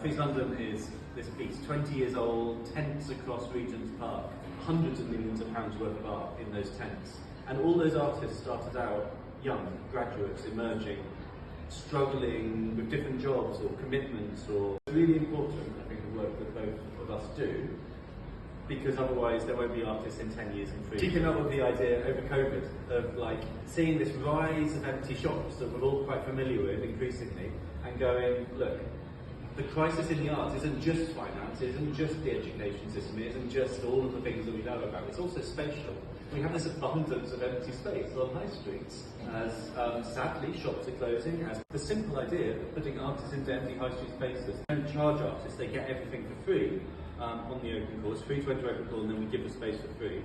Frieze London is this piece, 20 years old, tents across Regent's Park, hundreds of millions of pounds worth of art in those tents. And all those artists started out young, graduates, emerging, struggling with different jobs or commitments. Or it's really important, I think, the work that both of us do, because otherwise there won't be artists in 10 years in Frieze. Keeping up with the idea over COVID of like seeing this rise of empty shops that we're all quite familiar with increasingly, and going, look, the crisis in the arts isn't just finance, it isn't just the education system, it isn't just all of the things that we know about, it's also spatial. We have this abundance of empty space on high streets, as sadly shops are closing, as the simple idea of putting artists into empty high street spaces. They don't charge artists, they get everything for free on the open call. It's free to enter open call and then we give the space for free.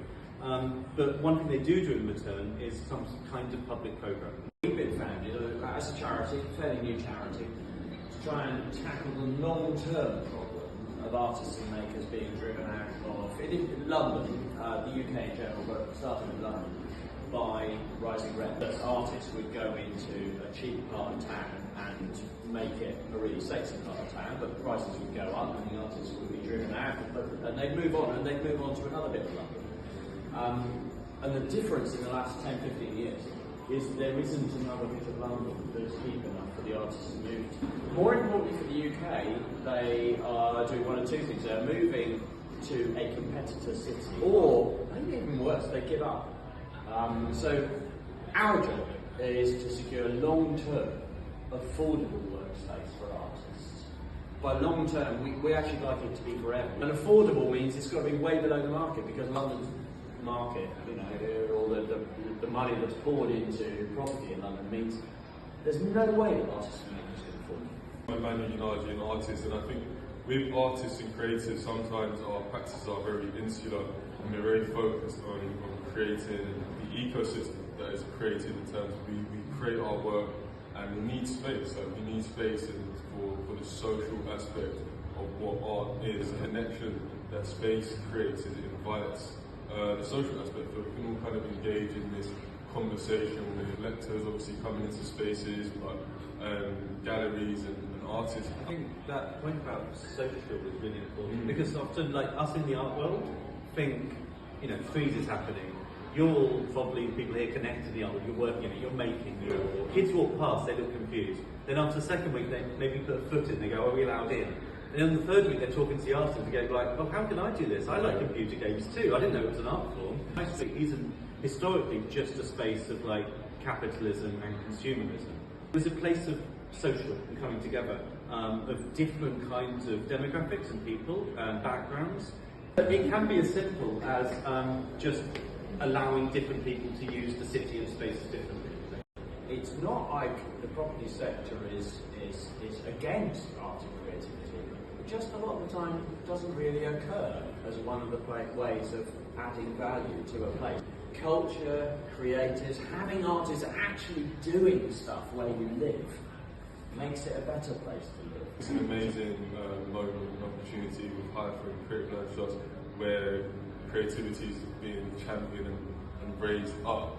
But one thing they do in return is some kind of public programme. We've been founded as a charity, a fairly new charity, to try and tackle the long-term problem of artists and makers being driven out of, in London, the UK in general, but starting in London, by rising rent. That artists would go into a cheap part of town and make it a really sexy part of town, but the prices would go up and the artists would be driven out, and they'd move on, and they'd move on to another bit of London. And the difference in the last 10, 15 years is there isn't another bit of London that's deep enough for the artists to move to. More importantly for the UK, they are doing one of two things. They're moving to a competitor city, or maybe even worse, they give up. So our job is to secure long-term, affordable workspace for artists. By long-term, we actually like it to be forever. And affordable means it's got to be way below the market, because London's market, you know, all the money that's poured into property in London means there's no way that artists and makers can afford it. I'm managing largely an artist, and I think with artists and creatives, sometimes our practices are very insular, and we're very focused on creating the ecosystem that is created in terms of we create our work, and we need space. So we need space for the social aspect of what art is, a connection that space created invites. The social aspect, so we can all kind of engage in this conversation with lectures obviously coming into spaces, but galleries and artists. I think that point about social is really important, because often, like us in the art world, think, you know, Frieze is happening. You're probably people here connected to the art world, you're working, you're making. Kids walk past, they look confused. Then after the second week, they maybe put a foot in, they go, are we allowed in? And then the third week, they're talking to the artist and go like, well, how can I do this? I like computer games too. I didn't know it was an art form. High Street isn't historically just a space of like capitalism and consumerism. It was a place of social and coming together of different kinds of demographics and people and backgrounds. It can be as simple as just allowing different people to use the city and spaces differently. It's not like the property sector is against art and creativity. It just a lot of the time doesn't really occur as one of the ways of adding value to a place. Culture, creators, having artists actually doing stuff where you live makes it a better place to live. It's an amazing moment and opportunity with Hypha and Creative Life Shots, where creativity is being championed and raised up.